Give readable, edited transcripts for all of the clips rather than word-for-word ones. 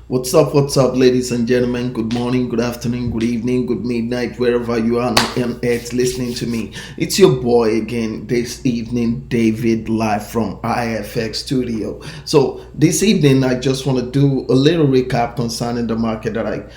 What's up, ladies and gentlemen? Good morning, good afternoon, good evening, good midnight, wherever you are on earth listening to me. It's your boy again this evening, David, live from IFX Studio. So this evening, I just want to do a little recap concerning the market that I,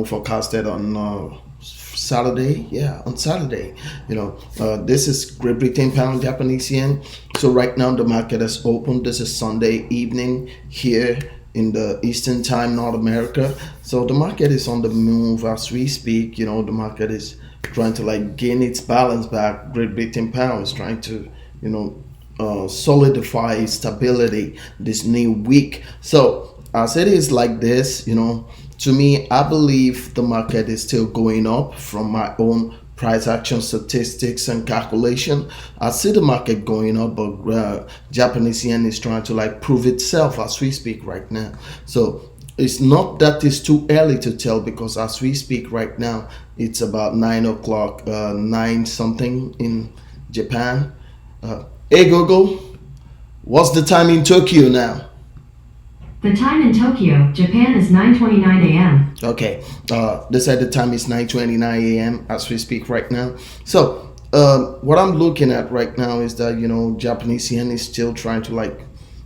forecasted on Saturday. Yeah, on Saturday. This is Great Britain pound, Japanese yen. So right now the market has opened. This is Sunday evening here in the Eastern Time, North America. So the market is on the move as we speak. The market is trying to gain its balance back. Great Britain pound is trying to, solidify its stability this new week. So as it is like this, to me, I believe the market is still going up from my own price action statistics and calculation. I see the market going up, but Japanese yen is trying to prove itself as we speak right now. So it's not that it's too early to tell, because as we speak right now, it's about 9 o'clock, 9 something in Japan. Hey Google, what's the time in Tokyo now? The time in Tokyo, Japan is 9:29 a.m. Okay, they said the time is 9:29 a.m. as we speak right now. So what I'm looking at right now is that Japanese yen is still trying to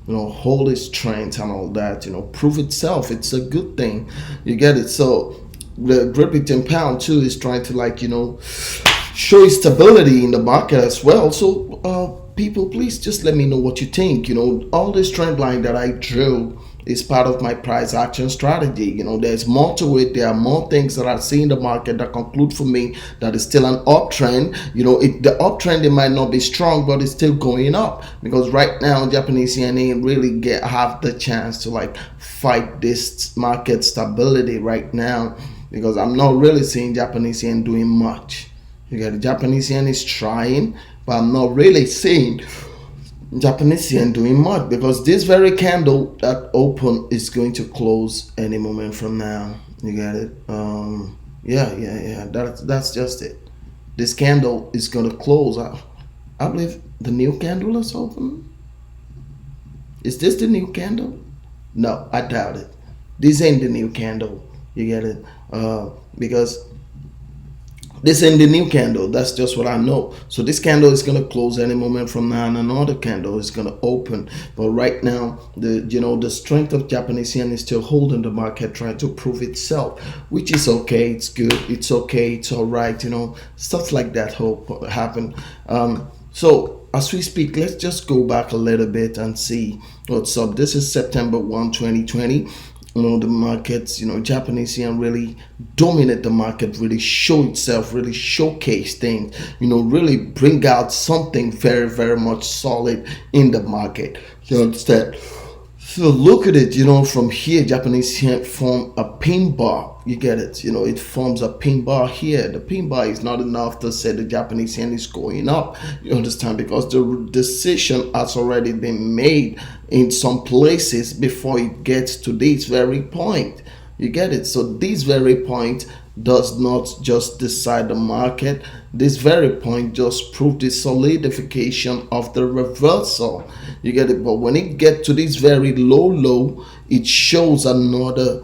hold its strength and all that, prove itself. It's a good thing, you get it. So the Great Britain pound too is trying to show its stability in the market as well. So people, please just let me know what you think. All this trend line that I drew is part of my price action strategy. There's more to it. There are more things that I see in the market that conclude for me that is still an uptrend. The uptrend, it might not be strong, but it's still going up, because right now Japanese yen ain't really have the chance to fight this market stability right now, because I'm not really seeing Japanese yen doing much. The Japanese yen is trying, but I'm not really seeing Japanese yen doing much, because this very candle that open is going to close any moment from now. You get it? Yeah. That's just it. This candle is going to close. I believe the new candle is open. Is this the new candle? No, I doubt it. This ain't the new candle. You get it? Because this ain't the new candle. That's just what I know. So this candle is going to close any moment from now, and another candle is going to open. But right now, the strength of Japanese yen is still holding the market, trying to prove itself, which is okay. It's good. It's okay. It's all right. Stuff like that happen. So as we speak, let's just go back a little bit and see what's up. This is September 1, 2020. The markets, Japanese yen really dominate the market, really show itself, really showcase things, really bring out something very, very much solid in the market. You understand? So look at it, from here, Japanese yen form a pin bar. You get it? It forms a pin bar here. The pin bar is not enough to say the Japanese yen is going up. You understand? Because the decision has already been made in some places before it gets to this very point. You get it? So this very point does not just decide the market. This very point just proved the solidification of the reversal. You get it? But when it gets to this very low, it shows another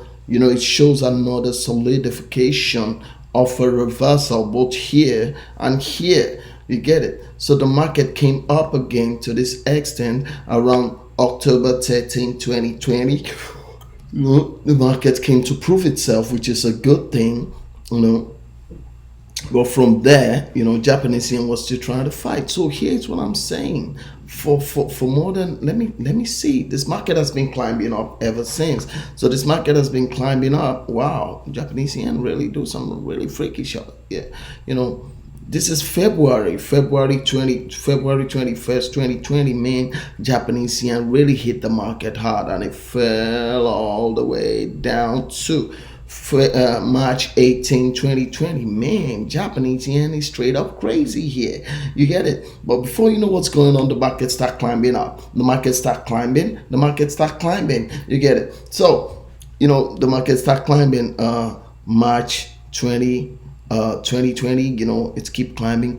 solidification of a reversal, both here and here. You get it? So the market came up again to this extent around October 13, 2020. The market came to prove itself, which is a good thing. But from there, Japanese yen was still trying to fight. So here's what I'm saying. For more than, let me see, this market has been climbing up ever since. So this market has been climbing up. Wow, Japanese yen really do some really freaky shot. Yeah, this is February 21st, 2020. Man, Japanese yen really hit the market hard, and it fell all the way down to March 18, 2020. Man, Japanese yen is straight up crazy here. You get it? But before you know what's going on, the market start climbing up. The market start climbing. You get it? So, the market start climbing March 2020. It's keep climbing.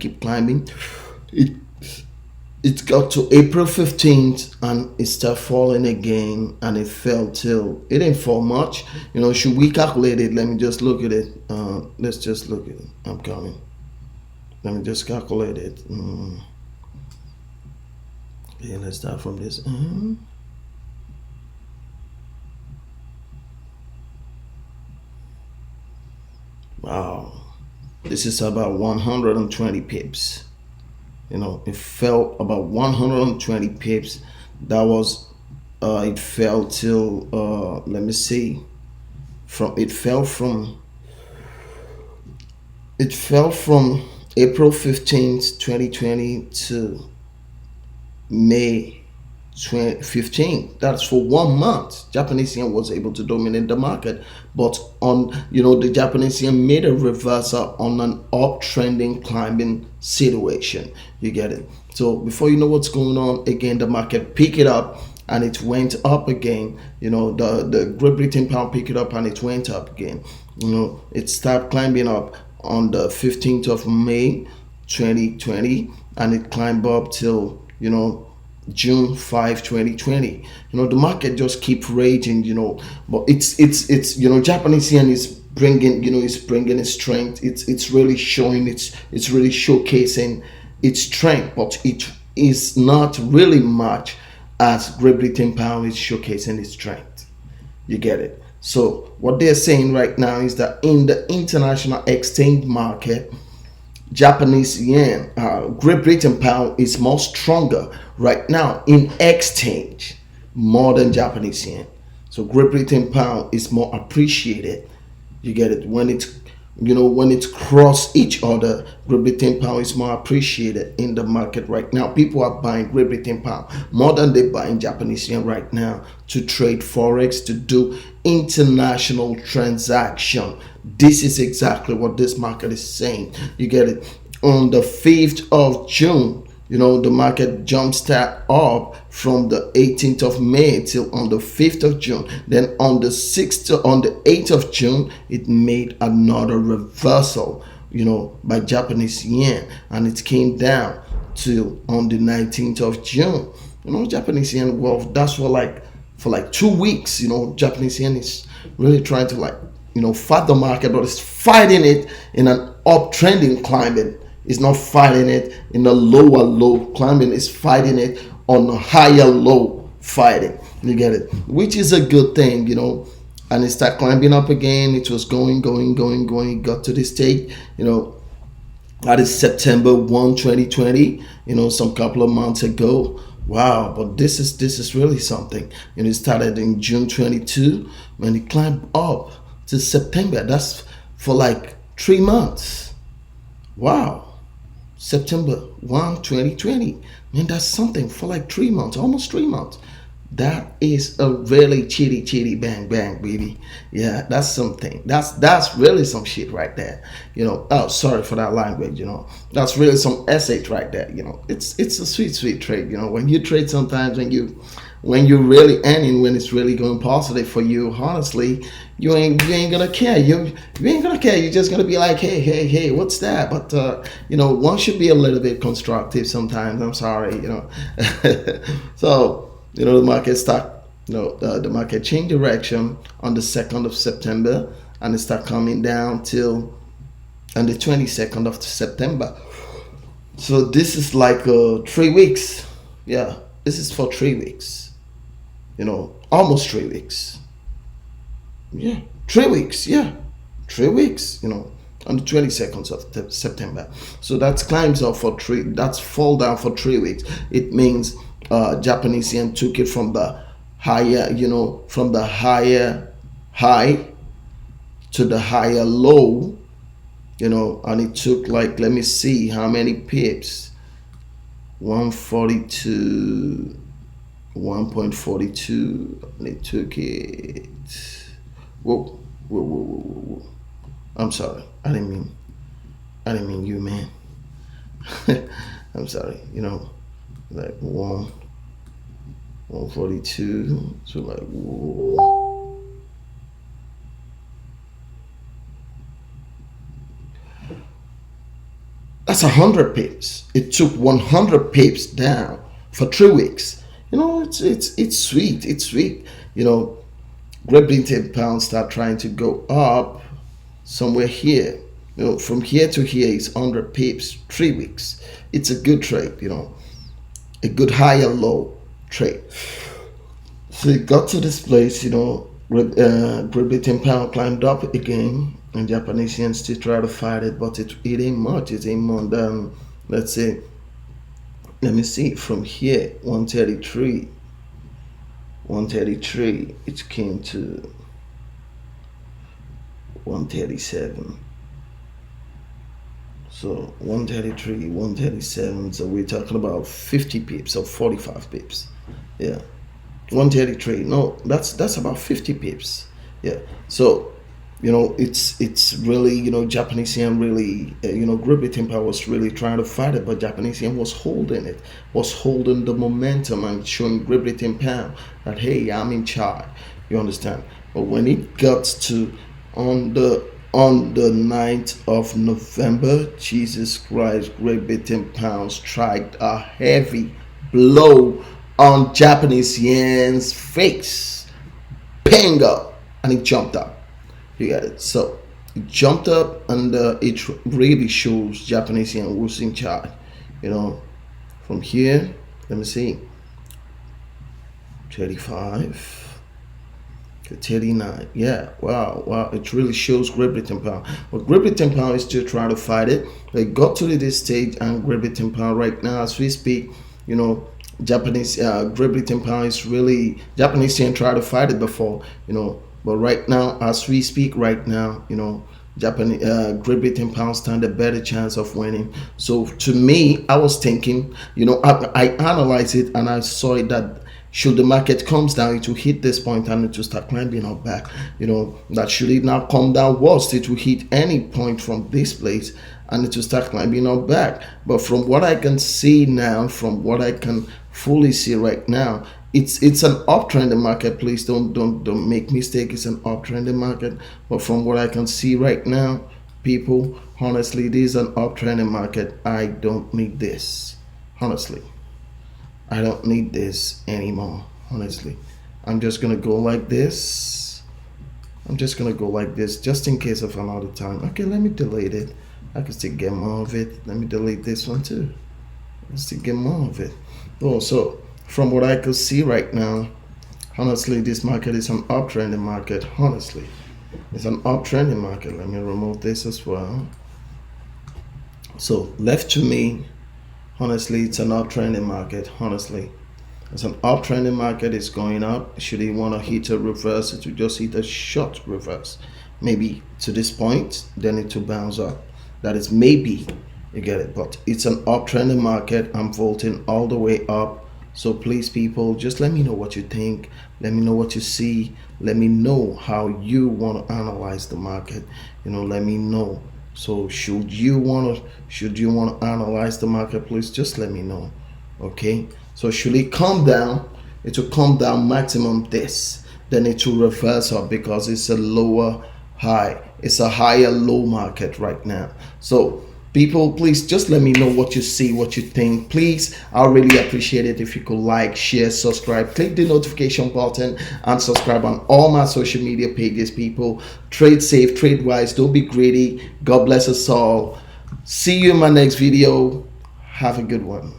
It it got to April 15th and it started falling again, and it fell till it didn't fall much. Should we calculate it? Let me just look at it. Let's just look at it. I'm coming. Let me just calculate it. Yeah, let's start from this. Wow, this is about 120 pips. It fell about 120 pips. That was it fell till let me see, it fell from April 15th 2020 to May 15th. That's for 1 month. Japanese yen was able to dominate the market, but on the Japanese yen made a reversal on an uptrending climbing situation. You get it? So before you know what's going on, again the market picked it up and it went up again. The Great Britain pound picked it up and it went up again. It started climbing up on the 15th of May 2020, and it climbed up till June 5, 2020. The market just keep raging, but it's Japanese yen is bringing its strength. It's really showing it's really showcasing its strength, but it is not really much as Great Britain pound is showcasing its strength. You get it? So what they're saying right now is that in the international exchange market, Japanese yen, Great Britain pound is more stronger right now in exchange more than Japanese yen. So Great Britain pound is more appreciated. You get it? When it's cross each other, Great Britain pound is more appreciated in the market right now. People are buying Great Britain pound more than they buying Japanese yen right now to trade forex, to do international transaction. This is exactly what this market is saying. You get it? On the 5th of June, the market jumpstart up from the 18th of May till on the 5th of June. Then on the 8th of June, it made another reversal, by Japanese yen, and it came down till on the 19th of June. Japanese yen, well, that's for like 2 weeks. Japanese yen is really trying to fight the market, but it's fighting it in an uptrending climbing. It's not fighting it in a lower low climbing. It's fighting it on a higher low fighting. You get it? Which is a good thing, And it started climbing up again. It was going. It got to this stage, that is September 1, 2020. Some couple of months ago. Wow, but this is really something. It started in June 22 when it climbed up to September. That's for like 3 months. Wow. September 1, 2020. That's something for like 3 months, almost 3 months. That is a really chitty bang bang, baby. Yeah, that's something. That's really some shit right there. Oh, sorry for that language. That's really some essence right there. It's a sweet trade. When you trade, sometimes when you're really earning, when it's really going positive for you, honestly, you ain't gonna care. You ain't gonna care. You're just gonna be like, hey, what's that? But one should be a little bit constructive sometimes. I'm sorry, So the market the market changed direction on the 2nd of September, and it started coming down till on the 22nd of September. So this is like 3 weeks. Yeah, this is for 3 weeks. Almost 3 weeks. Yeah, 3 weeks. Yeah, 3 weeks. On the 22nd of September. So that climbs up for that's fall down for 3 weeks. It means Japanese yen took it from the higher, from the higher high to the higher low, and it took like, let me see how many pips. 142, 1.42, and it took it. Whoa. I'm sorry. I didn't mean you, man. I'm sorry. Like 142. So like, whoa. That's 100 pips. It took 100 pips down for 3 weeks. You know, it's sweet. It's sweet. You know, Great Britain pound start trying to go up somewhere here. You know, from here to here is 100 pips, 3 weeks. It's a good trade. You know, a good higher low trade. So it got to this place. You know, Great Britain pound climbed up again, and Japanese yen still try to fight it, but it ain't much. It ain't more than, let's say, let me see, from here 133, it came to 137. So 133, 137. So we're talking about 50 pips or 45 pips. Yeah. 133. No, that's about 50 pips. Yeah. So, you know, it's really, you know, Japanese yen really, you know, Great Britain pound was really trying to fight it, but Japanese yen was holding it, was holding the momentum and showing Great Britain pound that, hey, I'm in charge. You understand? But when it got to on the 9th of November, Jesus Christ, Great Britain pound struck a heavy blow on Japanese yen's face. Bang up, and it jumped up. You got it. So it jumped up, and it really shows Japanese yen who's in charge. You know, from here, let me see, 35 to 39. Yeah, wow. It really shows Great Britain pound. But Great Britain pound is still trying to fight it. They got to this stage, and Great Britain pound right now, as we speak, you know, Great Britain pound is really, Japanese yen tried to fight it before, you know. But right now, as we speak right now, you know, Great Britain pound stand a better chance of winning. So to me, I was thinking, you know, I analyzed it and I saw it that should the market comes down, it will hit this point and it will start climbing up back. You know, that should it now come down worst, it will hit any point from this place and it will start climbing up back. But from what I can see now, from what I can fully see right now, it's an uptrend in market. Please don't make mistake. It's an uptrend in market. But from what I can see right now, people, honestly, this is an uptrend in market. I don't need this. Honestly, I don't need this anymore. Honestly, I'm just gonna go like this. just in case of another time. Okay, let me delete it. I can still get more of it. Let me delete this one too. Let's still get more of it. Oh, so from what I could see right now, honestly, this market is an uptrending market. Honestly, it's an uptrending market. Let me remove this as well. So left to me, honestly, it's an uptrending market. Honestly, it's an uptrending market. It's going up. Should it want to hit a reverse, it will just hit a short reverse, maybe to this point, then it will bounce up. That is maybe, you get it. But it's an uptrending market. I'm vaulting all the way up. So please, people, just let me know what you think. Let me know what you see. Let me know how you want to analyze the market. You know, let me know. So should you want to analyze the market, please just let me know. Okay. So should it come down, it will come down maximum this. Then it will reverse up because it's a lower high. It's a higher low market right now. So people, please just let me know what you see, what you think. Please, I'll really appreciate it if you could like, share, subscribe, click the notification button and subscribe on all my social media pages. People, trade safe, trade wise, don't be greedy. God bless us all. See you in my next video. Have a good one.